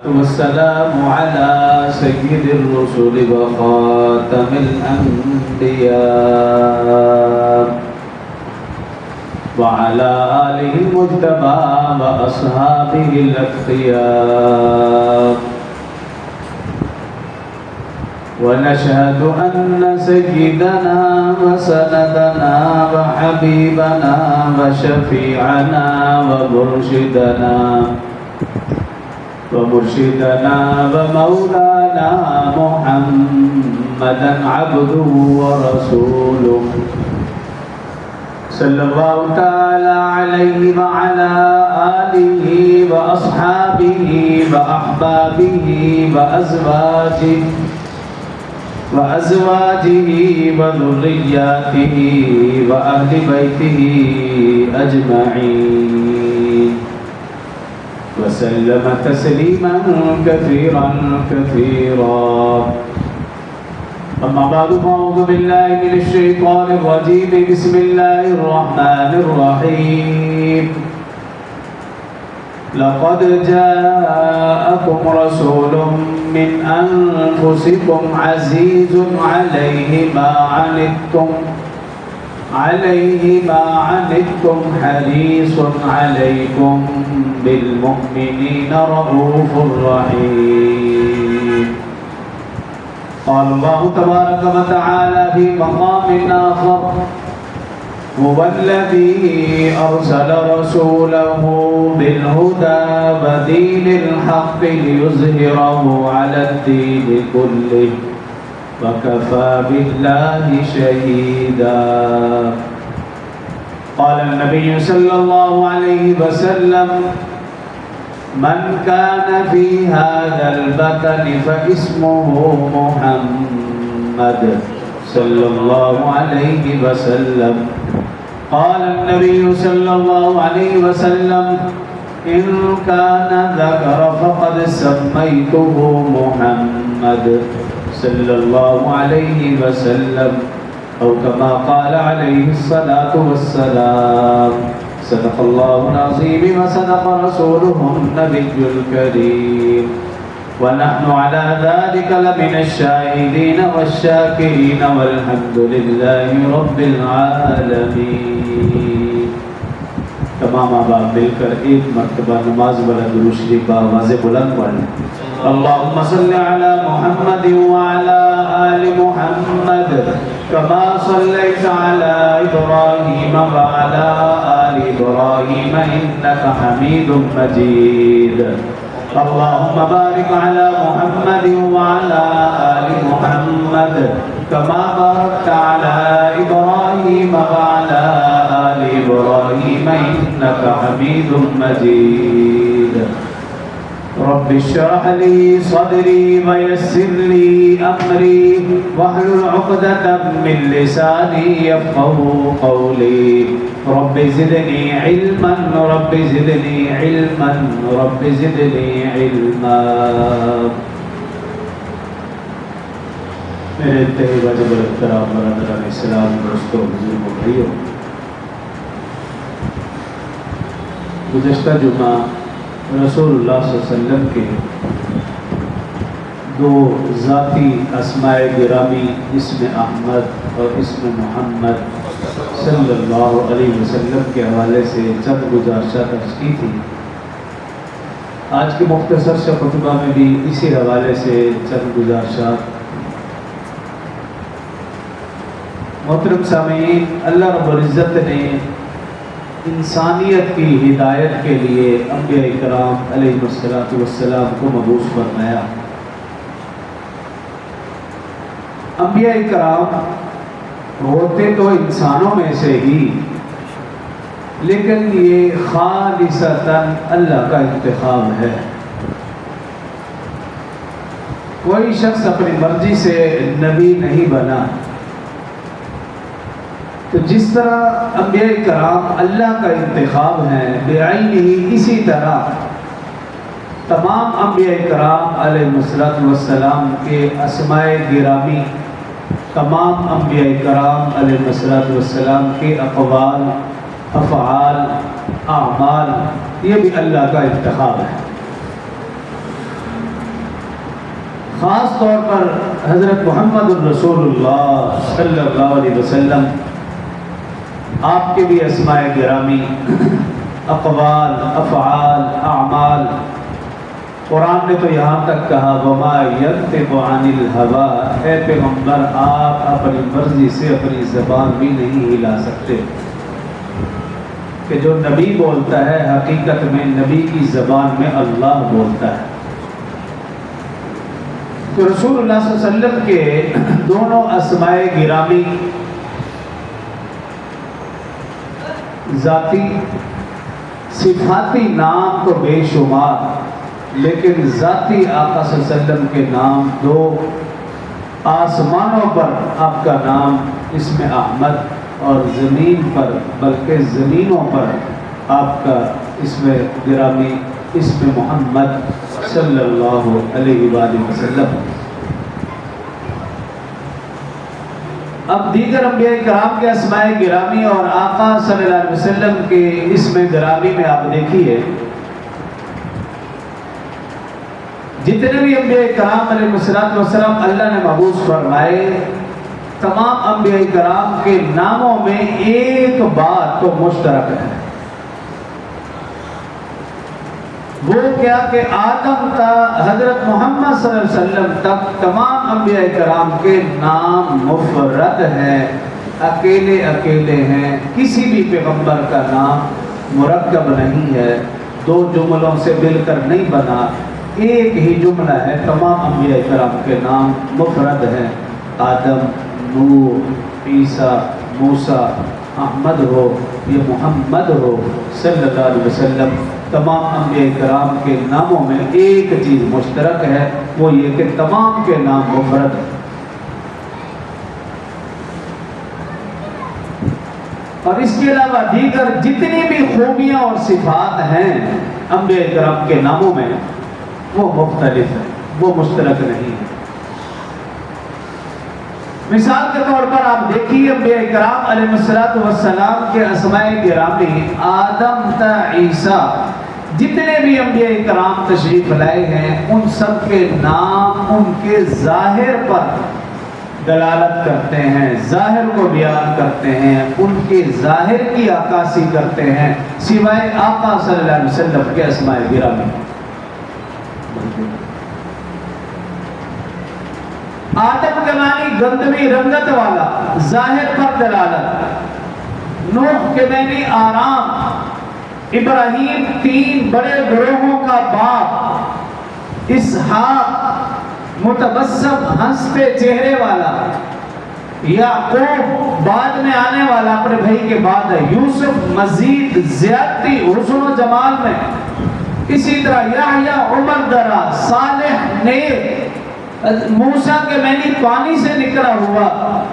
والسلام على سيد الرسل وخاتم الأنبياء وعلى آله المجتبى وأصحابه الأتقياء. ونشهد أن سيدنا وسندنا وحبيبنا وشفيعنا ومرشدنا ومولانا محمدا عبده ورسوله صلى الله تعالى عليه وعلى آله وأصحابه وأحبابه وأزواجه وذرياته وأهل بيته أجمعين وسلم تسليما كثيرا كثيرا. أما بعد فأعوذ بالله من الشيطان الرجيم. بسم الله الرحمن الرحيم. لقد جاءكم رسول من أنفسكم عزيز عليه ما عنتم حريص عليكم بالمؤمنين رؤوف رحيم. قال الله تبارك وتعالى في مقام آخر: هو الذي أرسل رسوله بالهدى ودين الحق ليظهره على الدين كله وكفى بالله شهيدا. قال النبي صلى الله عليه وسلم: من كان في هذا البطن فاسمه محمد صلى الله عليه وسلم. قال النبي صلى الله عليه وسلم: إن كان ذكر فقد سميته محمد صلى الله عليه وسلم، أو كما قال عليه الصلاة والسلام. صدق الله العظيم وصدق رسوله النبي الكريم، ونحن على ذلك لمن الشاهدين والشاكرين والحمد لله رب العالمين. تمام آباد مل کر ایک مرتبہ نماز والا درود شریف بآواز بلند پڑھیں. اللهم صل على محمد وعلى آل محمد كما صليت على إبراهيم وعلى آل إبراهيم إنك حميد مجيد. اللهم بارك على محمد وعلى آل محمد كما باركت على إبراهيم وعلى آل إبراهيم إنك حميد مجيد. رب اشرح لي صدري ويسر لي أمري واحلل عقدة من لساني يفقهوا قولي. رب زدني علما رب زدني علما رب زدني علما. میرے انتہائی واجب الاحترام برادران اسلام، دوستوں، بزرگوں، بھائیوں، گزشتہ جمعہ رسول اللہ صلی اللہ علیہ وسلم کے دو ذاتی اسماء گرامی اسم احمد اور اسم محمد صلی اللہ علیہ وسلم کے حوالے سے چند گزارشات عرض کی تھی. آج کے مختصر سے خطبہ میں بھی اسی حوالے سے چند گزارشات. محترم سامعین، اللہ رب العزت نے انسانیت کی ہدایت کے لیے انبیاء کرام علیہ السلام کو مبعوث فرمایا. انبیاء کرام ہوتے تو انسانوں میں سے ہی، لیکن یہ خالصتاً اللہ کا انتخاب ہے. کوئی شخص اپنی مرضی سے نبی نہیں بنا. تو جس طرح انبیاء کرام اللہ کا انتخاب ہیں بعینہ، اسی طرح تمام انبیاء کرام علیہ السلام کے اسماء گرامی تمام انبیاء کرام علیہ السلام کے اقوال، افعال، اعمال، یہ بھی اللہ کا انتخاب ہے۔ خاص طور پر حضرت محمد الرسول اللہ صلی اللہ علیہ وسلم، آپ کے بھی اسماء گرامی، اقوال، افعال، اعمال، قرآن نے تو یہاں تک کہا وما ینطق عن الہوی، اے پیغمبر آپ اپنی مرضی سے اپنی زبان بھی نہیں ہلا سکتے، کہ جو نبی بولتا ہے حقیقت میں نبی کی زبان میں اللہ بولتا ہے۔ تو رسول اللہ صلی اللہ علیہ وسلم کے دونوں اسماء گرامی ذاتی صفاتی نام تو بے شمار، لیکن ذاتی آقا صلی اللہ علیہ وسلم کے نام دو، آسمانوں پر آپ کا نام اسم احمد اور زمین پر بلکہ زمینوں پر آپ کا اسم گرامی اسم محمد صلی اللہ علیہ وآلہ وسلم۔ اب دیگر انبیاء کرام کے اسماء گرامی اور آقا صلی اللہ علیہ وسلم کے اسم گرامی میں آپ دیکھیے جتنے بھی انبیاء کرام علیہ السلام اللہ نے مبعوث فرمائے، تمام انبیاء کرام کے ناموں میں ایک بات تو مشترک ہے، وہ کیا کہ آدم تا حضرت محمد صلی اللہ علیہ وسلم تک تمام انبیاء کرام کے نام مفرد ہیں، اکیلے اکیلے ہیں، کسی بھی پیغمبر کا نام مرکب نہیں ہے، دو جملوں سے مل کر نہیں بنا، ایک ہی جملہ ہے، تمام انبیاء کرام کے نام مفرد ہیں، آدم، نوح، عیسیٰ، موسیٰ، احمد ہو یا محمد ہو صلی اللہ علیہ وسلم، تمام انبیاء کرام کے ناموں میں ایک چیز مشترک ہے، وہ یہ کہ تمام کے نام مفرد ہیں۔ اور اس کے علاوہ دیگر جتنی بھی خوبیاں اور صفات ہیں انبیاء کرام کے ناموں میں وہ مختلف ہیں، وہ مشترک نہیں ہے۔ مثال کے طور پر آپ دیکھیے انبیاء کرام علیہ السلام کے اسماء گرامی آدم تا عیسیٰ، جتنے بھی انبیاء کرام تشریف لائے ہیں ان سب کے نام ان کے ظاہر پر دلالت کرتے ہیں، ظاہر کو بیان کرتے ہیں، ان کے ظاہر کی عکاسی کرتے ہیں، سوائے آقا صلی اللہ علیہ وسلم کے اسماء گرامی۔ آدم کے معنی گندمی رنگت والا، ظاہر پر دلالت، نوح کے معنی آرام، ابراہیم تین بڑے گروہوں کا باپ، اسحاق متبسم ہنستے چہرے والا، یعقوب بعد میں آنے والا اپنے بھائی کے بعد ہے، یوسف مزید زیادتی حسن و جمال میں، اسی طرح یحییٰ عمر دراز، صالح نیک، موسیٰ کے معنی پانی سے نکلا ہوا،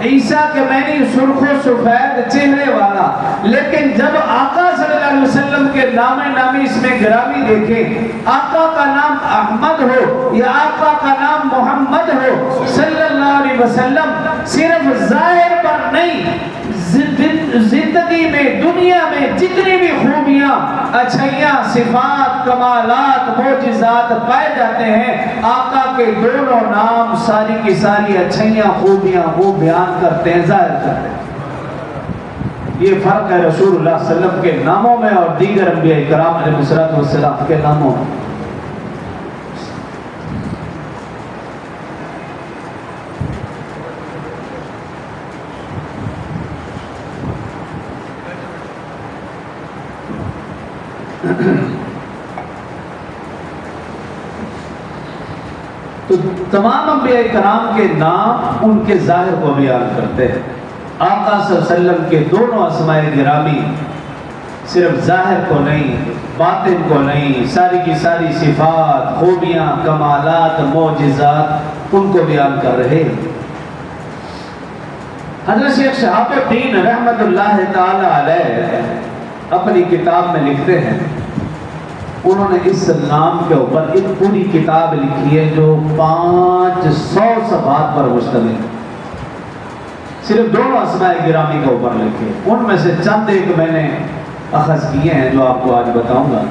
عیسیٰ کے معنی سرخ و سفید چہرے والا۔ لیکن جب آقا صلی اللہ علیہ وسلم کے نام نامی اس میں گرامی دیکھیں، آقا کا نام احمد ہو یا آقا کا نام محمد ہو صلی اللہ علیہ وسلم، صرف ظاہر پر نہیں، زندگی میں دنیا میں جتنی بھی خوبیاں، اچھائیاں، صفات، کمالات، معجزات پائے جاتے ہیں، آقا کے دونوں نام ساری کی ساری اچھائیاں خوبیاں وہ بیان کرتے ہیں، ظاہر کرتے ہیں۔ یہ فرق ہے رسول اللہ صلی اللہ علیہ وسلم کے ناموں میں اور دیگر انبیاء کرام علیہ السلام کے ناموں میں۔ تو تمام انبیاء کرام کے نام ان کے ظاہر کو بیان کرتے ہیں۔ آقا صلی اللہ علیہ وسلم کے دونوں اسماء گرامی صرف ظاہر کو نہیں، باطن کو نہیں، ساری کی ساری صفات، خوبیاں، کمالات، معجزات ان کو بیان کر رہے ہیں۔ حضرت شیخ شہاب الدین رحمت اللہ تعالی علیہ اپنی کتاب میں لکھتے ہیں، انہوں نے اس نام کے اوپر ایک پوری کتاب لکھی ہے جو 500 صفحات پر مشتمل ہے، صرف دونوں اسماء گرامی کے اوپر لکھے۔ ان میں سے چند ایک میں نے اخذ کیے ہیں جو آپ کو آج بتاؤں گا۔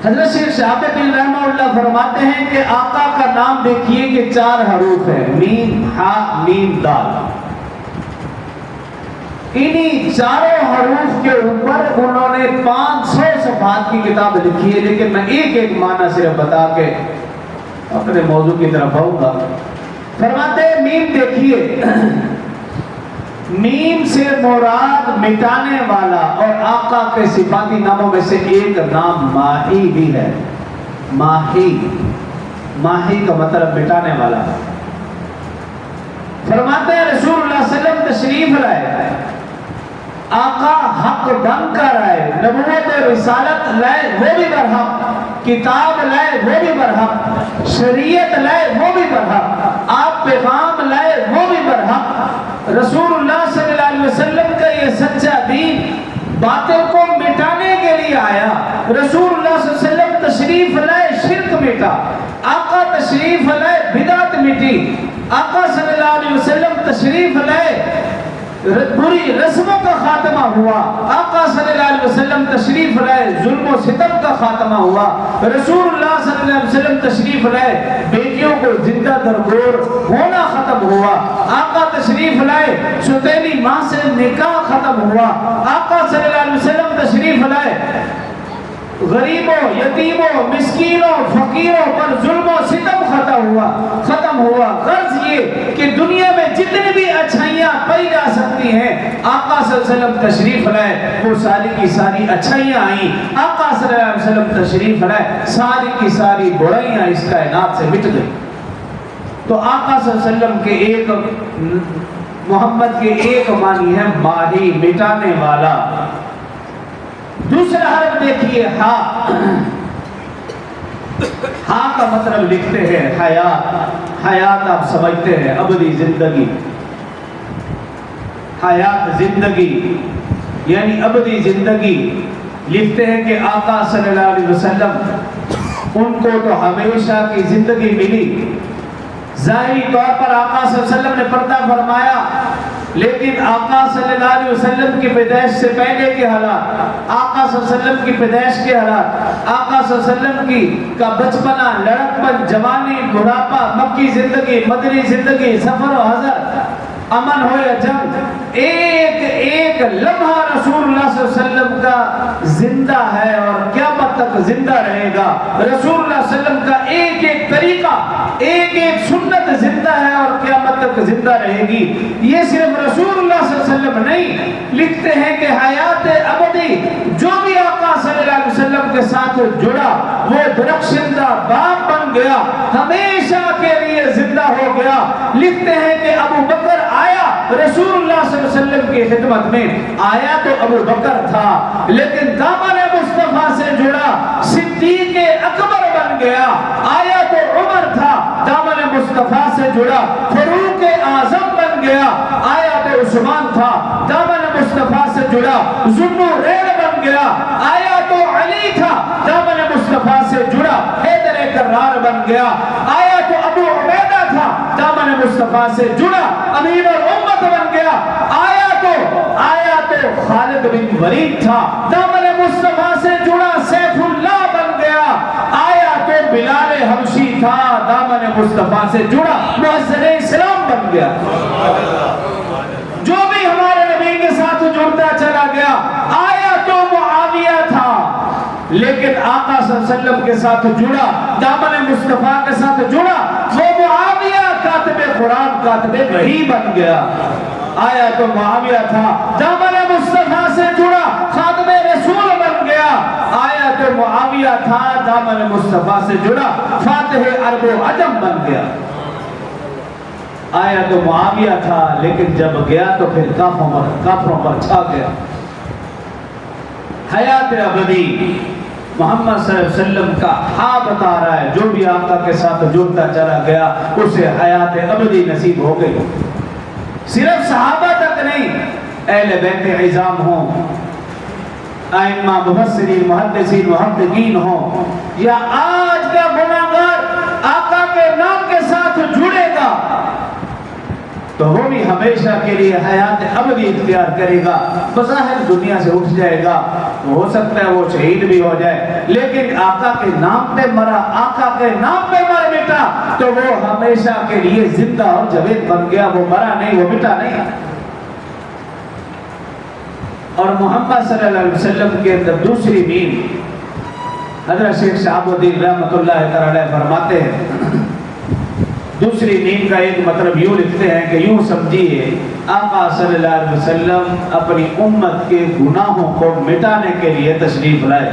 حضرت شیخ شہاب الدین رحمہ اللہ فرماتے ہیں کہ آقا کا نام دیکھیے کہ 4 حروف ہے، میم، ہا، میم، دال۔ انہی 4 حروف کے اوپر انہوں نے 500 صفحات کی کتاب لکھی ہے، لیکن میں ایک ایک معنی صرف بتا کے اپنے موضوع کی طرف آؤں گا۔ فرماتے ہیں میم دیکھیے، میم سے مراد مٹانے والا، اور آقا کے صفاتی ناموں میں سے ایک نام ماہی بھی ہے۔ ماہی، ماہی کا مطلب مٹانے والا۔ فرماتے ہیں رسول اللہ صلی اللہ علیہ وسلم تشریف لائے، آقا حق بن کر آئے، نبوت رسالت لائے وہ بھی برحق، کتاب لائے وہ بھی برحق، شریعت لائے وہ بھی برحق، آپ پیغام لائے وہ بھی برحق۔ رسول اللہ صلی اللہ علیہ وسلم کا یہ سچا دین باتوں کو مٹانے کے لیے آیا۔ رسول اللہ صلی اللہ علیہ وسلم تشریف لائے، شرک مٹا، آقا تشریف لائے، بدعت مٹی، آقا صلی اللہ علیہ وسلم تشریف لائے، بری رسموں کا خاتمہ ہوا، آقا صلی اللہ علیہ وسلم تشریف لائے، ظلم و ستم کا خاتمہ ہوا، رسول اللہ صلی اللہ علیہ وسلم تشریف لائے، بیٹیوں کو زندہ درگور ہونا ختم ہوا، آقا تشریف لائے، سوتیلی ماں سے نکاح ختم ہوا، آقا صلی اللہ علیہ وسلم تشریف لائے، غریبوں، یتیموں، مسکینوں، فقیروں پر ظلم و ستم ختم ہوا۔ غرض یہ کہ دنیا میں جتنی بھی اچھائیاں پائی جا سکتی ہیں، آقا صلی اللہ علیہ وسلم تشریف لائے، وہ ساری کی ساری اچھائیاں آئیں، آقا صلی اللہ علیہ وسلم تشریف لائے، ساری کی ساری برائیاں اس کائنات سے مٹ گئی۔ تو آقا صلی اللہ علیہ وسلم کے ایک، محمد کے ایک معنی ہے ماہی، مٹانے والا۔ دوسرا حرف دیکھیے ہا، ہا کا مطلب لکھتے ہیں حیات۔ حیات آپ سمجھتے ہیں ابدی زندگی، حیات زندگی یعنی ابدی زندگی۔ لکھتے ہیں کہ آقا صلی اللہ علیہ وسلم ان کو تو ہمیشہ کی زندگی ملی، ظاہری طور پر آقا صلی اللہ علیہ وسلم نے پردہ فرمایا، لیکن آقا صلی اللہ علیہ وسلم کی پیدائش سے پہلے کے حالات، آقا صلی اللہ علیہ وسلم کی پیدائش کے حالات، آقا صلی اللہ علیہ وسلم کا بچپنا، لڑکپن، جوانی، بڑھاپا، مکی زندگی، مدنی زندگی، سفر و حضر، امن ہو یا جنگ، ایک ایک لمحہ رسول اللہ صلی اللہ علیہ وسلم کا زندہ ہے اور قیامت تک زندہ رہے گا۔ رسول اللہ صلی اللہ علیہ وسلم کا ایک ایک طریقہ، ایک ایک سنت زندہ ہے اور قیامت تک زندہ رہے گی۔ یہ صرف رسول اللہ صلی اللہ علیہ وسلم نہیں، لکھتے ہیں کہ حیات ابدی جو بھی آقا صلی اللہ علیہ وسلم کے ساتھ جڑا وہ درخشندہ باغ بن گیا، ہمیشہ کے لیے زندہ ہو گیا۔ لکھتے ہیں کہ ابو بکر آیا رسول اللہ صلی اللہ علیہ وسلم کی خدمت میں، آیا تو ابو بکر تھا لیکن دامن مصطفیٰ سے جڑا، صدیق اکبر بن گیا۔ آیا تو عمر تھا، دامن مصطفیٰ سے جڑا، فاروق اعظم بن گیا۔ آیا تو عثمان تھا، دامن مصطفیٰ سے جڑا، ذوالنورین بن گیا۔ آیا تو علی تھا، دامن مصطفیٰ سے جڑا، حیدر کرار بن گیا۔ آیا تو ابو عبیدہ تھا، دامن مصطفیٰ سے جڑا، امیر الامت بن گیا۔ آیا تو خالد بن ولید تھا، دامن مصطفیٰ سے جڑا، سیف اللہ بن گیا۔ آیا تو بلال حبشی تھا، دامن مصطفیٰ سے جڑا، مؤذن اسلام بن گیا۔ جو بھی ہمارے نبی کے ساتھ جڑتا چلا گیا، آیا تو معاویہ تھا لیکن آقا صلی اللہ علیہ وسلم کے ساتھ جڑا، دامن مصطفیٰ کے ساتھ جڑا، وہ معاویہ کاتب قرآن، کاتب وحی بن گیا۔ آیا تو معاویہ تھا، دامن مصطفیٰ سے جڑا، خادم رسول بن گیا۔ آیا تو معاویہ تھا، دامن مصطفیٰ سے جڑا، فاتح عرب و عجم بن گیا۔ آیا تو معاویہ تھا لیکن جب گیا تو پھر کافروں پر چھا گیا۔ حیات ابدی محمد صلی اللہ علیہ وسلم کا ہا بتا رہا ہے، جو بھی آقا کے ساتھ جڑتا چلا گیا اسے حیات ابدی نصیب ہو گئی۔ صرف صحابہ تک نہیں، اہل بیت عظام ہوں، ائمہ مفسرین محدثین محققین ہوں، یا آج کا گناہگار آقا کے نام کے ساتھ جڑے گا تو وہ بھی ہمیشہ کے لیے حیات ابدی اختیار کرے گا، بظاہر دنیا سے اٹھ جائے گا ہو سکتا ہے وہ شہید بھی ہو جائے، لیکن آقا کے نام پہ مرا، آقا کے نام پہ مر مٹا تو وہ ہمیشہ کے لیے زندہ اور جاوید بن گیا، وہ مرا نہیں، وہ مٹا نہیں۔ اور محمد صلی اللہ علیہ وسلم کے اندر دوسری میم حضرت شیخ شہاب الدین رحمۃ اللہ تعالی فرماتے ہیں، دوسری میم کا ایک مطلب یوں لکھتے ہیں کہ یوں سمجھیے آقا صلی اللہ علیہ وسلم اپنی امت کے گناہوں کو مٹانے کے لیے تشریف لائے،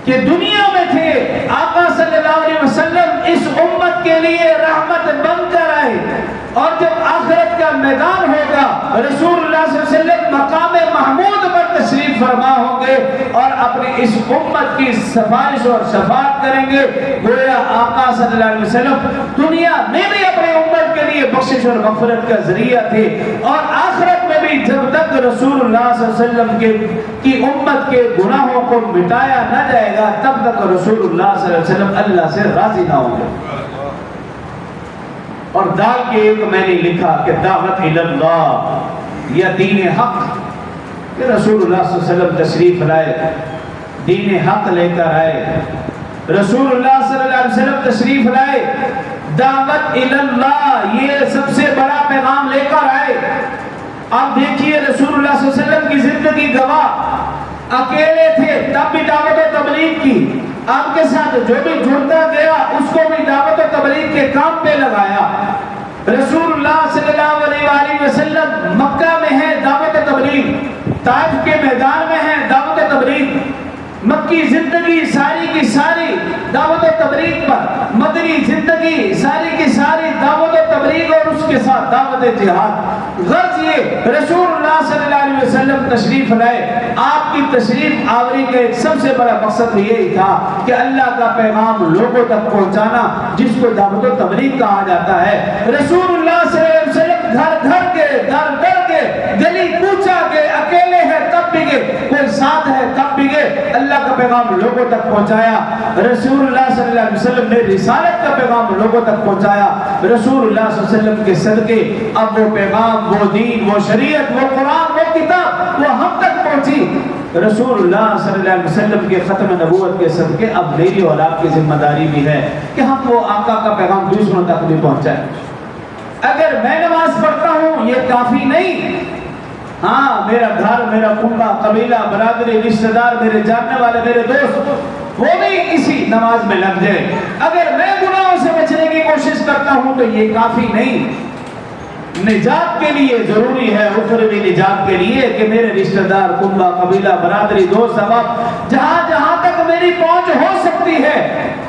کہ دنیا میں تھے آقا صلی اللہ علیہ وسلم اس امت کے لیے رحمت بن کر آئے، اور جب آخرت کا میدان ہوگا رسول اللہ صلی اللہ علیہ وسلم مقام محمود پر تشریف فرما ہوں گے اور اپنی اس امت کی سفارش اور شفاعت کریں گے۔ گویا آقا صلی اللہ علیہ وسلم دنیا میں بھی اپنے امت کے لیے بخشش اور مغفرت کا ذریعہ تھے، اور آخرت میں بھی جب تک رسول اللہ صلی اللہ علیہ وسلم کی امت کے گناہوں کو مٹایا نہ جائے گا تب تک رسول اللہ صلی اللہ علیہ وسلم اللہ سے راضی نہ ہوں گے۔ اور دال کے ایک میں نے لکھا کہ دعوت اللہ یا دین حق، کہ رسول اللہ صلی اللہ علیہ وسلم تشریف لائے، دین حق لے کر آئے، رسول اللہ صلی اللہ علیہ وسلم تشریف لائے، دعوت اللہ یہ سب سے بڑا پیغام لے کر آئے۔ آپ دیکھیے رسول اللہ صلی اللہ علیہ وسلم کی زندگی گواہ، اکیلے تھے تب بھی دعوت و تبلیغ کی، آپ کے ساتھ جو بھی جڑتا گیا اس کو بھی دعوت و تبلیغ کے کام پہ لگایا۔ رسول اللہ صلی اللہ علیہ وآلہ وسلم مکہ میں ہے دعوت و تبلیغ، طائف کے میدان میں ہے دعوت و تبلیغ، مکی زندگی ساری کی ساری دعوت و تبلیغ پر، مدنی زندگی ساری کی ساری دعوت و تبلیغ اور اس کے ساتھ دعوت جہاد۔ غرض یہ رسول اللہ صلی اللہ علیہ وسلم تشریف لائے، آپ کی تشریف آوری کا ایک سب سے بڑا مقصد یہی تھا کہ اللہ کا پیغام لوگوں تک پہنچانا، جس کو دعوت و تبلیغ کہا جاتا ہے۔ رسول اللہ صلی اللہ علیہ وسلم گھر گھر کے، در در کے، گلی کوچہ کے، اکیلے ہیں تب بھی گئے، کوئی ساتھ ہے تب بھی گئے، اللہ کا پیغام لوگوں تک پہنچایا۔ رسول اللہ صلی اللہ علیہ وسلم نے رسالت کا پیغام لوگوں تک پہنچایا۔ رسول اللہ صلی اللہ علیہ وسلم کے صدقے اب وہ پیغام، وہ دین، وہ شریعت، وہ قرآن، وہ کتاب وہ ہم تک پہنچی۔ رسول اللہ صلی اللہ علیہ وسلم کے ختم نبوت کے صدقے اب میری اور آپ کی ذمہ داری بھی ہے کہ ہم وہ آقا کا پیغام دوسروں تک بھی پہنچائیں۔ اگر میں نماز پڑھتا ہوں یہ کافی نہیں، ہاں میرا گھر، میرا کنبہ، قبیلہ، برادری، رشتہ دار، میرے جاننے والے، میرے دوست وہ بھی اسی نماز میں لگ جائے۔ اگر میں گناہوں سے بچنے کی کوشش کرتا ہوں تو یہ کافی نہیں، نجات کے لیے ضروری ہے، اخروی نجات کے لیے کہ میرے رشتہ دار، کنبہ، قبیلہ، برادری، دوست، احباب، جہاں جہاں تک میری پہنچ ہو سکتی ہے،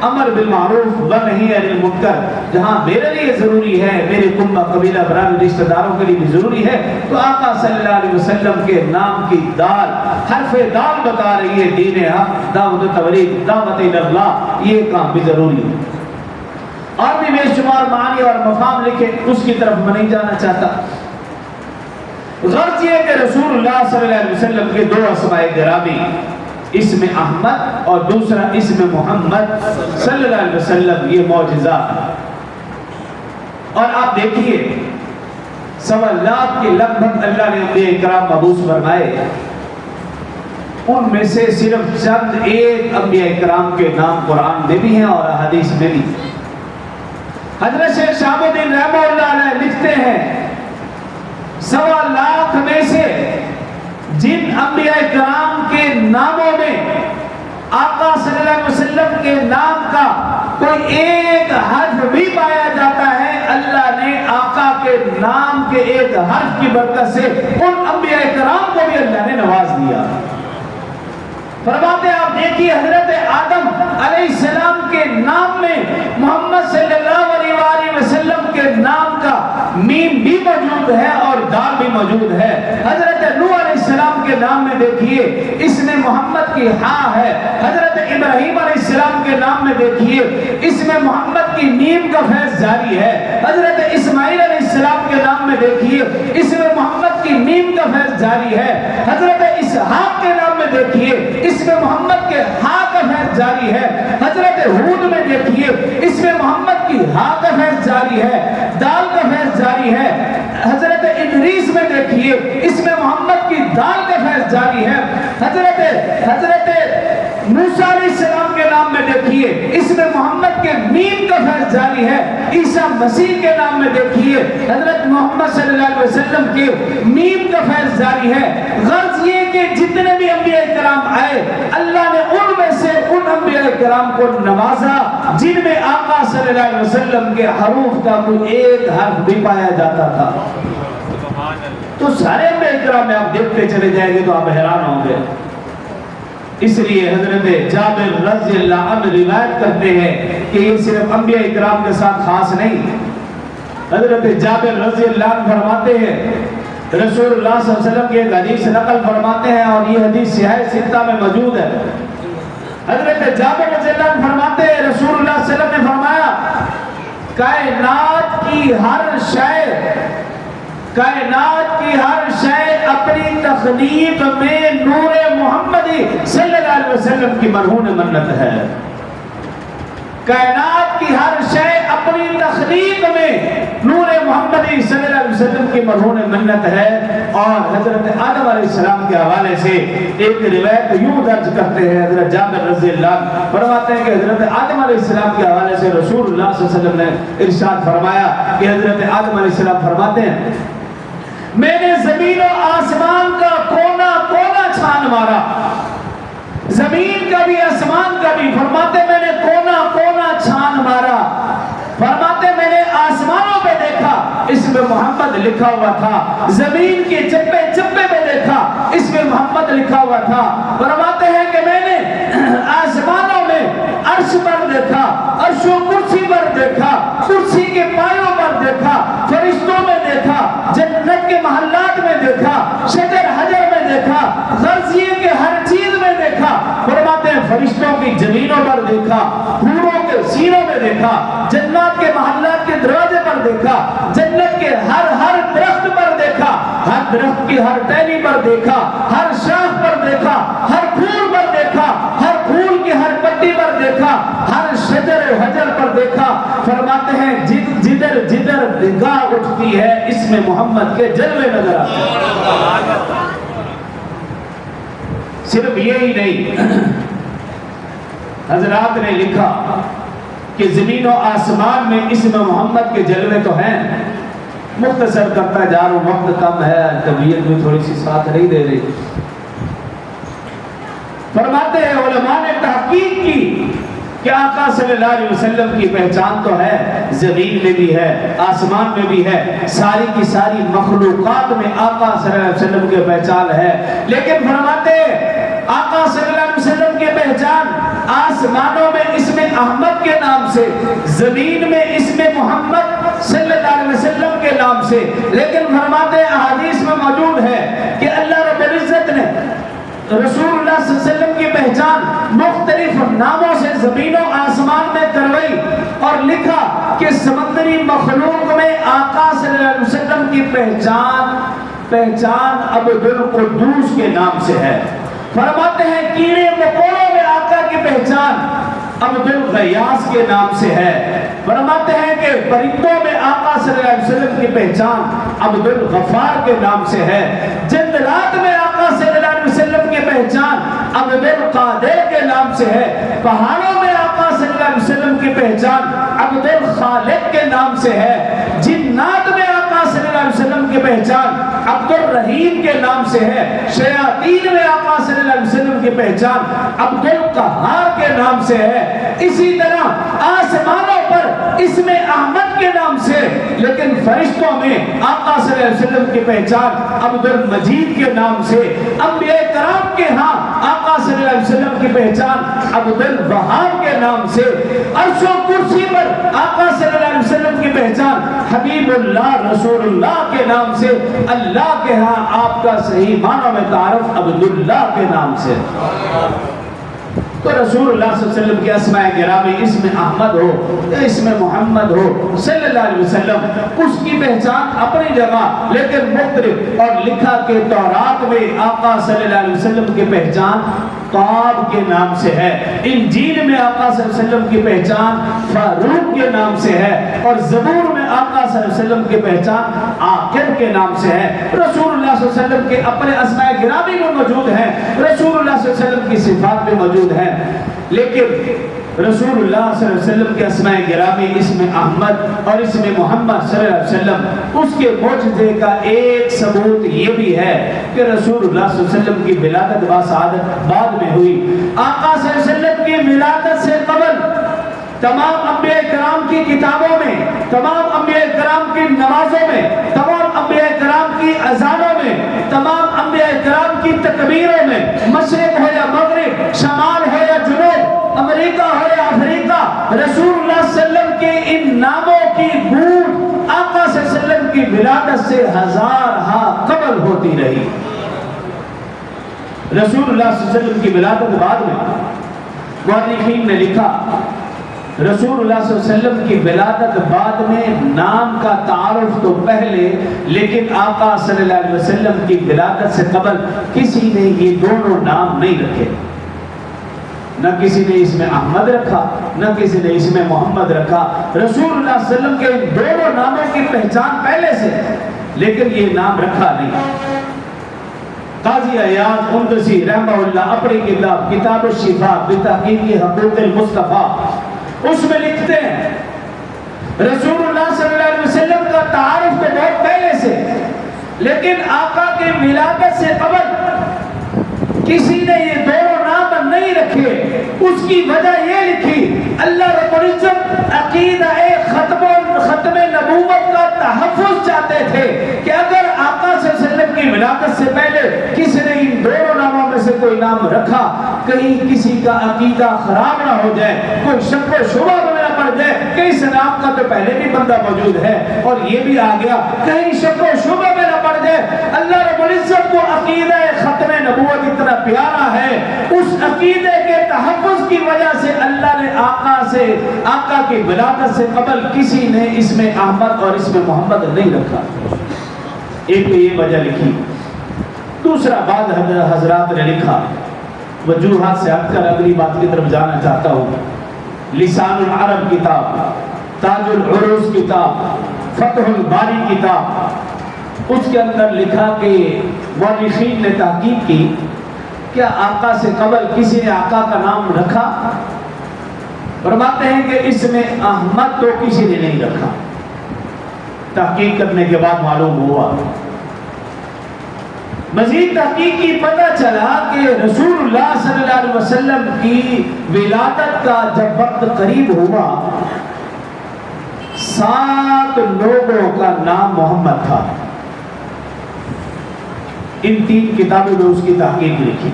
امر بالمعروف ونہی عن المنکر، جہاں میرے لیے ضروری ہے، میرے کنبہ، قبیلہ، برادری، رشتہ داروں کے لیے بھی ضروری ہے، تو آقا صلی اللہ علیہ وسلم کے نام کی دال، حرف دال بتا رہی ہے دین حق، دعوت و تبلیغ، دعوت اللہ، یہ کام بھی ضروری ہے۔ اور بھی بے شمار معانی اور مفہوم لکھے، اس کی طرف میں نہیں جانا چاہتا۔ غرض یہ کہ رسول اللہ صلی اللہ علیہ وسلم کے دو اسماء گرامی، اسم احمد اور دوسرا اسم محمد صلی اللہ علیہ وسلم، یہ معجزہ ہے۔ اور آپ دیکھیے 1.25 لاکھ کے لگ بھگ اللہ نے انبیاء کرام مبعوث فرمائے، ان میں سے صرف چند ایک انبیاء کرام کے نام قرآن میں بھی ہیں اور احادیث میں بھی۔ حضرت شیخ شہاب الدین رحمہ اللہ علیہ لکھتے ہیں 1.25 لاکھ میں سے جن انبیاء کرام کے ناموں میں آقا صلی اللہ علیہ وسلم کے نام کا کوئی ایک حرف بھی پایا جاتا ہے، اللہ نے آقا کے نام کے ایک حرف کی برکت سے ان انبیاء کرام کو بھی اللہ نے نواز دیا۔ فرماتے ہیں آپ دیکھیے حضرت آدم علیہ السلام کے نام میں محمد صلی اللہ علیہ وآلہ وسلم کے نام کا میم بھی موجود ہے اور دال بھی موجود ہے۔ حضرت نوح علیہ السلام کے نام میں دیکھیے اس میں محمد کی ہاں ہے۔ حضرت ابراہیم علیہ السلام کے نام میں دیکھیے اس میں محمد کی میم کا فیض جاری ہے۔ حضرت اسماعیل علیہ السلام کے نام میں دیکھیے اس میں محمد کی میم کا فیض جاری ہے۔ حضرت اسحاق کے نام میں دیکھیے اس میں محمد کے ہاں کا فیض جاری ہے۔ حضرت حضرت ہود میں دیکھیے اس میں محمد کی ہاں کا فیض جاری ہے، دال کا فیض جاری ہے۔ حضرت ادریس میں دیکھیے اس میں محمد کی دال کا فیض جاری ہے۔ حضرت موسیٰ علیہ السلام کے نام میں دیکھیے اس میں محمد کے میم کا فیض جاری ہے۔ عیسیٰ مسیح کے نام میں دیکھیے حضرت محمد صلی اللہ علیہ وسلم کے میم کا فیض جاری ہے۔ غرض یہ کہ جتنے بھی انبیاء کرام آئے اللہ نے ان میں سے ان انبیاء کرام کو نوازا جن میں آقا صلی اللہ علیہ وسلم کے حروف کا کوئی ایک حرف بھی پایا جاتا تھا۔ تو سارے انبیاء کرام میں آپ دیکھتے چلے جائیں گے تو آپ حیران ہوں گے۔ اس لیے حضرت جابر رضی اللہ عنہ روایت کرتے ہیں کہ یہ صرف انبیاء کرام کے ساتھ خاص نہیں۔ حضرت جابر رضی اللہ عنہ فرماتے ہیں رسول اللہ صلی اللہ علیہ وسلم کی ایک حدیث نقل فرماتے ہیں اور یہ حدیث صحیح ستہ میں موجود ہے۔ حضرت جابر رضی اللہ عنہ فرماتے ہیں رسول اللہ صلی اللہ علیہ وسلم نے فرمایا کائنات کی ہر شے اپنی تخلیق میں نور محمدی صلی اللہ علیہ وسلم کی مرہون منت ہے۔ کائنات کی ہر شے اپنی تخلیق میں نور محمدی صلی اللہ علیہ وسلم کی مرہون منت ہے۔ اور حضرت آدم علیہ السلام کے حوالے سے ایک روایت یوں درج کرتے ہیں حضرت جابر رضی اللہ عنہ فرماتے ہیں کہ حضرت آدم علیہ السلام کے حوالے سے رسول اللہ صلی اللہ علیہ وسلم نے ارشاد فرمایا کہ حضرت آدم علیہ السلام فرماتے ہیں میں نے زمین و آسمان کا کونا کونا چھان مارا، زمین کا بھی آسمان کا بھی، فرماتے میں نے کونا کونا چھان مارا، فرماتے میں نے آسمانوں پہ دیکھا اس میں محمد لکھا ہوا تھا، زمین کے چپے چپے پہ دیکھا اس میں محمد لکھا ہوا تھا، فرماتے ہیں کہ میں نے آسمانوں میں عرش پر دیکھا، عرش و کرسی پر دیکھا، کرسی کے پایوں پر دیکھا، فرشتوں میں دیکھا، جنت کے محلات میں دیکھا، شجر حجر میں دیکھا، غرض یہ کہ ہر چیز میں دیکھا، فرماتے ہیں فرشتوں کی زمینوں پر دیکھا، حوروں کے سینوں میں دیکھا، جنات کے محلات کے دروازے پر دیکھا، جنت کے ہر درخت پر دیکھا، ہر درخت کی ہر ٹہنی پر دیکھا، ہر شاخ پر دیکھا، ہر پھول پر دیکھا، ہر پھول کی ہر پتی پر دیکھا، ہر شجر حجر پر دیکھا، فرماتے ہیں جدھر جدھر نگاہ اٹھتی ہے اس میں محمد کے جلوے نظر آتے ہیں۔ صرف یہی نہیں، حضرات نے لکھا کہ زمین و آسمان میں اس میں محمد کے جلوے تو ہیں۔ مختصر کرتا جا رہا ہوں، وقت کم ہے، طبیعت بھی تھوڑی سی ساتھ نہیں دے رہی۔ فرماتے ہیں علماء نے تحقیق کی کہ آقا صلی اللہ علیہ وسلم کی پہچان تو ہے، زمین میں بھی ہے، آسمان میں بھی ہے، ساری کی ساری مخلوقات میں آقا صلی اللہ علیہ وسلم کی پہچان ہے، لیکن فرماتے ہیں آقا صلی اللہ علیہ وسلم کی پہچان آسمانوں میں اس میں احمد کے نام سے، زمین میں اس میں محمد صلی اللہ علیہ وسلم کے نام سے، لیکن فرماتے ہیں احادیث میں موجود ہے کہ اللہ رب العزت نے رسول اللہ صلی اللہ علیہ وسلم کی پہچان مختلف ناموں سے زمین و آسمان میں کروائی اور لکھا کہ سمندری مخلوق میں آقا صلی اللہ علیہ وسلم کی پہچان عبد القدوس کے نام سے ہے۔ فرماتے ہیں کیڑے مکوڑوں میں آقا کی پہچان عبد الغیاث کے نام سے ہے۔ فرماتے ہیں کہ پرندوں میں آقا صلی اللہ علیہ وسلم کی پہچان عبد الغفار کے نام سے ہے۔ جنگلات میں آقا صلی اللہ علیہ وسلم کی پہچان عبد القادر کے نام سے ہے۔ پہاڑوں میں آقا صلی اللہ علیہ وسلم کی پہچان عبد الخالق کے نام سے ہے۔ جنات میں آقا صلی اللہ علیہ وسلم کی پہچان عبد الرحیم کے نام سے ہے۔ شیاطین میں آقا صلی اللہ علیہ وسلم کی پہچان عبد القہار کے نام سے ہے۔ اسی طرح آسمانوں پر اس میں احمد کے نام سے، لیکن فرشتوں میں آقا صلی اللہ علیہ وسلم کی پہچان عبد المجید کے نام سے، انبیاء کرام کے ہاں آقا صلی اللہ علیہ وسلم کی پہچان عبد الوہاب کے نام سے، عرش و کرسی پر آقا صلی اللہ علیہ وسلم کی پہچان حبیب اللہ رسول اللہ کے نام سے، اللہ کے ہاں آپ کا صحیح معنوں میں تعارف عبداللہ کے نام سے۔ تو رسول اللہ صلی اللہ علیہ وسلم کے اسماء گرامی اس میں احمد ہو، اس میں محمد ہو صلی اللہ علیہ وسلم، اس کی پہچان اپنی جگہ لیکن مختلف، اور لکھا کہ تورات میں آقا صلی اللہ علیہ وسلم کی پہچان خطاب کے نام سے ہے، انجیل میں آقا صلی اللہ علیہ وسلم کی پہچان فاروق کے نام سے ہے، اور زبور میں آقا صلی اللہ علیہ وسلم کی پہچان عاقب کے نام سے ہے۔ رسول اللہ صلی اللہ علیہ وسلم کے اپنے اسماء گرامی میں موجود ہیں، رسول اللہ صلی اللہ علیہ وسلم کی صفات میں موجود ہیں، لیکن رسول اللہ صلی اللہ علیہ وسلم کے اسماء گرامی اسم احمد اور اسم محمد صلی اللہ علیہ وسلم، اس کے معجزے کا ایک ثبوت یہ بھی ہے کہ رسول اللہ صلی اللہ علیہ وسلم کی ولادت باسعادت بعد میں ہوئی۔ آقا صلی اللہ علیہ وسلم کی ولادت سے قبل تمام انبیاء کرام کی کتابوں میں، تمام انبیاء کرام کی نمازوں میں، تمام انبیاء کرام کی اذانوں میں، تمام انبیاء کرام کی تکبیروں میں، مشرق ہو یا مغرب، شمال ہو یا جنوب، امریکہ ہو یا افریقہ، رسول اللہ صلی اللہ علیہ وسلم کے ان ناموں کی گونج آقا صلی اللہ علیہ وسلم کی ولادت سے ہزارہا قبل ہوتی رہی۔ رسول اللہ صلی اللہ علیہ وسلم کی ولادت بعد میں مؤرخین نے لکھا، رسول اللہ صلی اللہ علیہ وسلم کی ولادت بعد میں نام کا تعارف تو پہلے، لیکن آقا صلی اللہ علیہ وسلم کی ولادت سے قبل کسی نے یہ دونوں نام نہیں رکھے، نہ کسی نے اس میں احمد رکھا، نہ کسی نے اس میں محمد رکھا۔ رسول اللہ صلی اللہ علیہ وسلم کے دونوں ناموں کی پہچان پہلے سے، لیکن یہ نام رکھا نہیں۔ قاضی عیاض اندسی رحمہ اللہ اپنی کتاب الشفا بتحقیق حقوق المصطفیٰ اس میں لکھتے ہیں، رسول اللہ صلی اللہ علیہ وسلم کا تعارف تو بہت پہلے سے، لیکن آقا کی ولادت سے قبل کسی نے یہ دونوں نام نہیں رکھے۔ اس کی وجہ یہ لکھی، اللہ رب العزت عقیدہ ختم نبوت کا تحفظ چاہتے تھے کہ اگر آقا صلی اللہ علیہ وسلم کی ولادت سے پہلے کسی نے ان دونوں ناموں میں سے کوئی نام رکھا، کہیں کسی کا عقیدہ خراب نہ ہو جائے، کوئی شک و شبہ نہ پڑ جائے کہ اس نام کا تو پہلے بھی بندہ موجود ہے اور یہ بھی آ گیا، کہیں شک و شبہ میں نہ پڑ جائے۔ اللہ رب العزت کو عقیدہ ختم نبوت اتنا پیارا ہے، اس عقیدے کے تحفظ کی وجہ سے اللہ نے آقا کی ولادت سے قبل کسی نے اس میں احمد اور اس میں محمد نہیں رکھا۔ ایک تو یہ وجہ لکھی، دوسرا بعض حضرات نے لکھا، وجوہات سے ہٹ کر اگلی بات کی طرف جانا چاہتا ہوں۔ لسان العرب کتاب، تاج العروض کتاب، فتح الباری کتاب، اس کے اندر لکھا کہ مؤرخین نے تحقیق کی، کیا آقا سے قبل کسی نے آقا کا نام رکھا؟ فرماتے ہیں کہ اس میں احمد تو کسی نے نہیں رکھا۔ تحقیق کرنے کے بعد معلوم ہوا، مزید تحقیق کی پتہ چلا کہ رسول اللہ صلی اللہ علیہ وسلم کی ولادت کا جب وقت قریب ہوا، 7 لوگوں کا نام محمد تھا۔ ان 3 کتابوں میں اس کی تحقیق لکھی،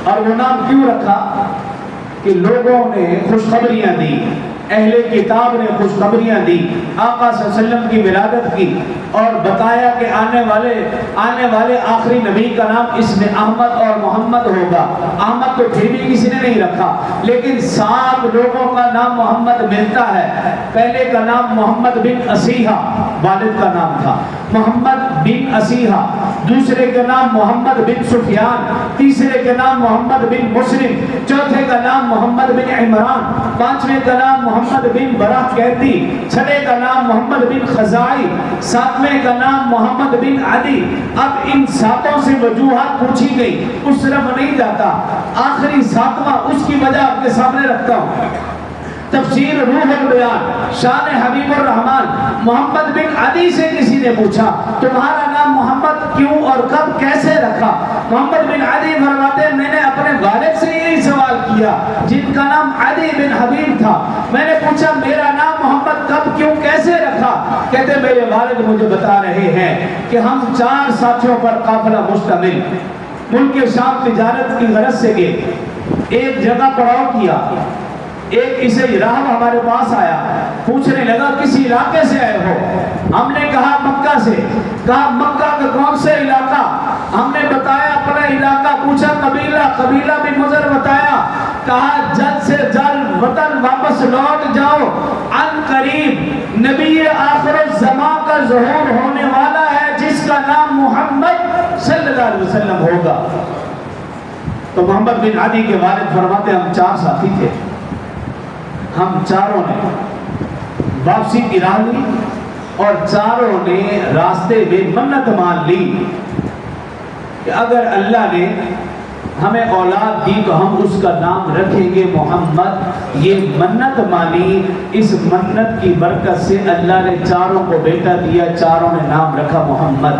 اور وہ نام کیوں رکھا کہ لوگوں نے خوشخبریاں دی، اہل کتاب نے خوشخبریاں دی، آقا صلی اللہ علیہ وسلم کی ولادت کی، اور بتایا کہ آنے والے آخری نبی کا نام اس میں احمد اور محمد ہوگا۔ احمد تو پھر بھی کسی نے نہیں رکھا، لیکن 7 لوگوں کا نام محمد ملتا ہے۔ پہلے کا نام محمد بن اسیحہ، والد کا نام تھا محمد بن اسیحہ، دوسرے کا نام محمد بن سفیان، تیسرے کا نام محمد بن مسلم، چوتھے کا نام محمد بن عمران، پانچویں کا نام محمد بن براہ قیدی، چھٹے کا نام محمد بن خزائی، ساتویں کا نام محمد بن عدی۔ اب ان 7 سے وجوہات پوچھی گئی، اس طرف نہیں جاتا، آخری 7واں اس کی وجہ آپ کے سامنے رکھتا ہوں۔ تفسیر روح البیان شان حبیب الرحمن محمد بن عدی سے کسی نے پوچھا، تمہارا نام محمد کیوں اور کب کیسے رکھا؟ محمد بن عدی فرماتے ہیں، میں نے اپنے والد سے یہی سوال کیا جن کا نام عدی بن حبیب تھا، میں نے پوچھا میرا نام محمد کب کیوں کیسے رکھا؟ کہتے میرے والد مجھے بتا رہے ہیں کہ ہم 4 ساتھیوں پر قافلہ مشتمل ملک شام تجارت کی غرض سے گئے، ایک جگہ پڑاؤ کیا، ایک اسے راہب ہمارے پاس آیا، پوچھنے لگا کسی علاقے سے آئے ہو؟ ہم نے کہا مکہ سے۔ کہا مکہ کا کون سے علاقہ؟ ہم نے بتایا اپنا علاقہ، پوچھا قبیلہ بھی مضر بتایا، کہا جلد سے جلد وطن واپس لوٹ جاؤ، عن قریب نبی آخر الزمان کا ظہور ہونے والا ہے جس کا نام محمد صلی اللہ علیہ وسلم ہوگا۔ تو محمد بن عدی کے والد فرماتے ہم 4 ساتھی تھے، ہم چاروں نے واپسی کی راہ لی اور چاروں نے راستے میں منت مان لی کہ اگر اللہ نے ہمیں اولاد دی تو ہم اس کا نام رکھیں گے محمد۔ یہ منت مانی، اس منت کی برکت سے اللہ نے چاروں کو بیٹا دیا، چاروں نے نام رکھا محمد۔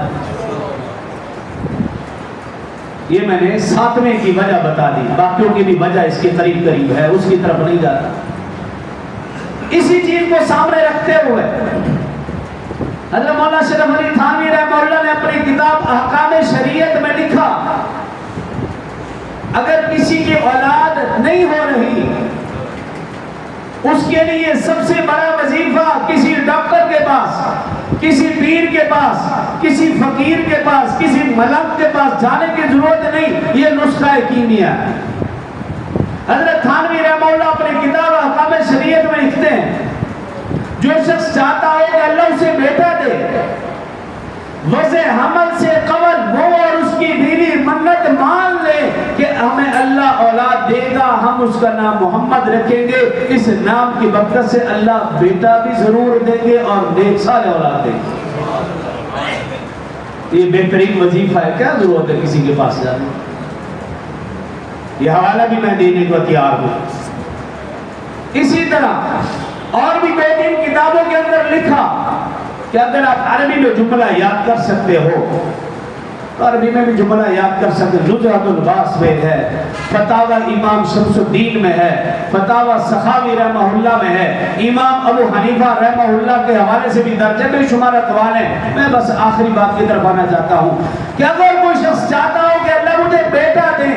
یہ میں نے 7ویں کی وجہ بتا دی، باقیوں کی بھی وجہ اس کے قریب قریب ہے، اس کی طرف نہیں جاتا۔ اسی چیز کو سامنے رکھتے ہوئے حضرت مولانا شرف علی تھانوی رحمہ اللہ نے اپنی کتاب احکام شریعت میں لکھا اگر کسی کی اولاد نہیں ہو رہی، اس کے لیے سب سے بڑا وظیفہ کسی ڈاکٹر کے پاس، کسی پیر کے پاس، کسی فقیر کے پاس، کسی ملک کے پاس جانے کی ضرورت نہیں، یہ نسخہ کیمیا ہے۔ حضرت تھانوی رحمہ اللہ اپنی کتاب احکام شریعت میں لکھتے ہیں جو شخص چاہتا ہو کہ اللہ اسے بیٹا دے، وضع حمل سے قبل وہ اور اس کی بیوی منت مان لے کہ ہمیں اللہ اولاد دے گا، ہم اس کا نام محمد رکھیں گے، اس نام کی برکت سے اللہ بیٹا بھی ضرور دیں گے اور نیک صالح اولاد دیں گے۔ یہ بہترین وظیفہ ہے، کیا ضرورت ہے کسی کے پاس جانے؟ یہ حوالہ بھی میں دینے کو تیار ہوں۔ اسی طرح اور بھی 2-3 کتابوں کے اندر لکھا کہ اگر آپ عربی میں جملہ یاد کر سکتے ہو تو عربی میں بھی جملہ یاد کر سکتے، نزہۃ الباس میں ہے، فتاوی امام شمس الدین میں ہے، فتاوی سخاوی رحمہ اللہ میں ہے، امام ابو حنیفہ رحمہ اللہ کے حوالے سے بھی درجے میں شمار اقوال ہیں۔ میں بس آخری بات کی طرف آنا چاہتا ہوں کہ اگر کوئی شخص چاہتا ہو کہ اللہ مجھے بیٹا دے،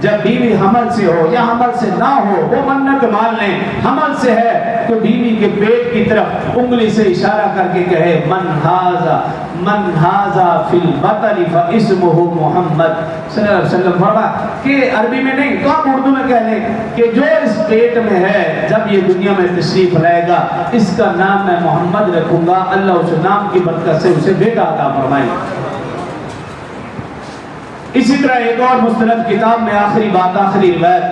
جب بیوی حمل سے ہو یا حمل سے نہ ہو وہ منت مان لیں، حمل سے ہے تو بیوی کے پیٹ کی طرف انگلی سے اشارہ کر کے کہے من ہاذا فی البطن فاسمہ محمد صلی اللہ علیہ وسلم۔ فرمایا کہ عربی میں نہیں تو آپ اردو میں کہہ لیں کہ جو اس پیٹ میں ہے جب یہ دنیا میں تشریف لائے گا اس کا نام میں محمد رکھوں گا، اللہ اس نام کی برکت سے اسے بیٹا عطا فرمائے۔ اسی طرح ایک اور مستند کتاب میں آخری بات، آخری روایت،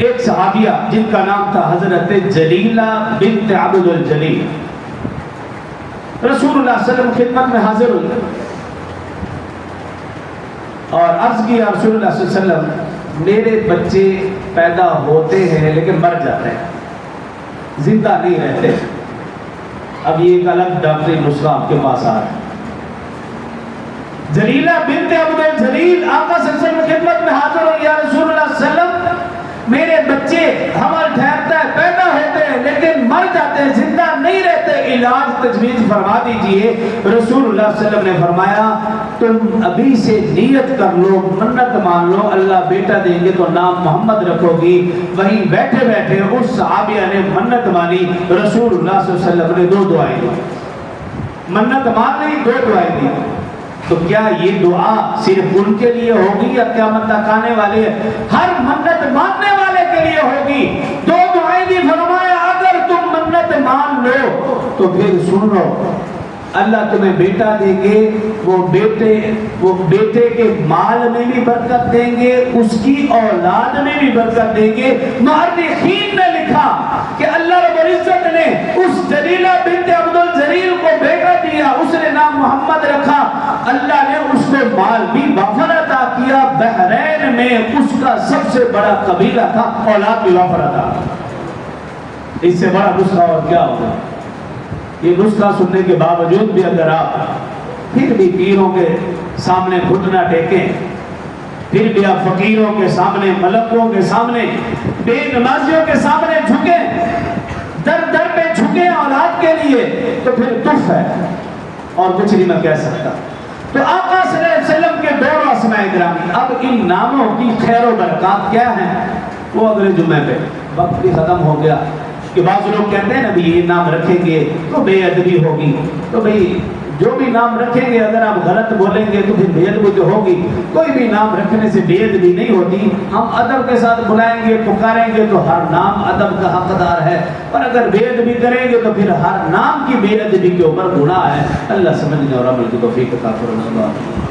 ایک صحابیہ جن کا نام تھا حضرت جلیلہ بنت عبد الجلیل، رسول اللہ صلی اللہ علیہ وسلم خدمت میں حاضر ہوئی اور عرض کیا رسول اللہ صلی اللہ علیہ وسلم میرے بچے پیدا ہوتے ہیں لیکن مر جاتے ہیں، زندہ نہیں رہتے۔ اب یہ ایک الگ ڈاکٹری نسخہ آپ کے پاس آ رہا ہے۔ جلیلہ بنت عبد الجلیل آقا صلی اللہ علیہ وسلم خدمت میں حاضر ہو، یا رسول اللہ صلی اللہ علیہ وسلم میرے بچے حمل ٹھہرتا ہے، پیدا ہوتے ہیں لیکن مر جاتے ہیں، زندہ نہیں رہتے، علاج تجویز فرما دیجئے۔ رسول اللہ صلی اللہ علیہ وسلم نے فرمایا تم ابھی سے نیت کر لو، منت مان لو، اللہ بیٹا دیں گے تو نام محمد رکھو گی۔ وہیں بیٹھے بیٹھے اس صحابیہ نے منت مانی، رسول اللہ صلی اللہ علیہ وسلم نے 2 دعائیں دی، منت مان لی، 2 دعائیں دی۔ تو کیا یہ دعا صرف ان کے لیے ہوگی یا قیامت تک آنے والے ہر منت ماننے والے کے لیے ہوگی؟ 2 دعائیں دی، فرمایا اگر تم منت مان لو تو پھر سن لو، اللہ تمہیں بیٹا دیں گے، وہ بیٹے کے مال میں بھی برکت دیں گے، اس کی اولاد میں بھی برکت دیں گے۔ مؤرخین نے لکھا کہ اللہ رب العزت نے اس جلیلہ بنت عبد الجلیل کو بیٹا دیا، اس نے نام محمد رکھا، اللہ نے اس کو مال بھی وافر عطا کیا۔ بحرین میں اس کا سب سے بڑا قبیلہ تھا، اولاد بھی وافر عطا۔ اس سے بڑا نسخہ اور کیا ہوگا؟ یہ نسخہ سننے کے باوجود بھی اگر آپ پھر بھی پیروں کے سامنے گھٹنا ٹیکیں، پھر بھی آپ فقیروں کے سامنے، ملکوں کے سامنے، بے نمازیوں کے سامنے جھکیں، در در پہ جھکیں اولاد کے لیے، تو پھر تف ہے اور کچھ نہیں میں کہہ سکتا۔ تو آقا صلی اللہ علیہ وسلم کے 2 اسماء گرامی، اب ان ناموں کی خیر و برکات کیا ہیں وہ اگلے جمعے پہ، وقت بھی ختم ہو گیا کہ بعض لوگ کہتے ہیں نا بھی یہ نام رکھیں گے تو بے ادبی ہوگی، تو بھئی جو بھی نام رکھیں گے اگر آپ غلط بولیں گے تو پھر بے ادبی تو ہوگی۔ کوئی بھی نام رکھنے سے بے ادبی نہیں ہوتی، ہم ادب کے ساتھ بلائیں گے، پکاریں گے تو ہر نام ادب کا حقدار ہے، اور اگر بے ادبی کریں گے تو پھر ہر نام کی بے ادبی کے اوپر گناہ ہے۔ اللہ سمجھنے اور عمل کی توفیق عطا فرمائے۔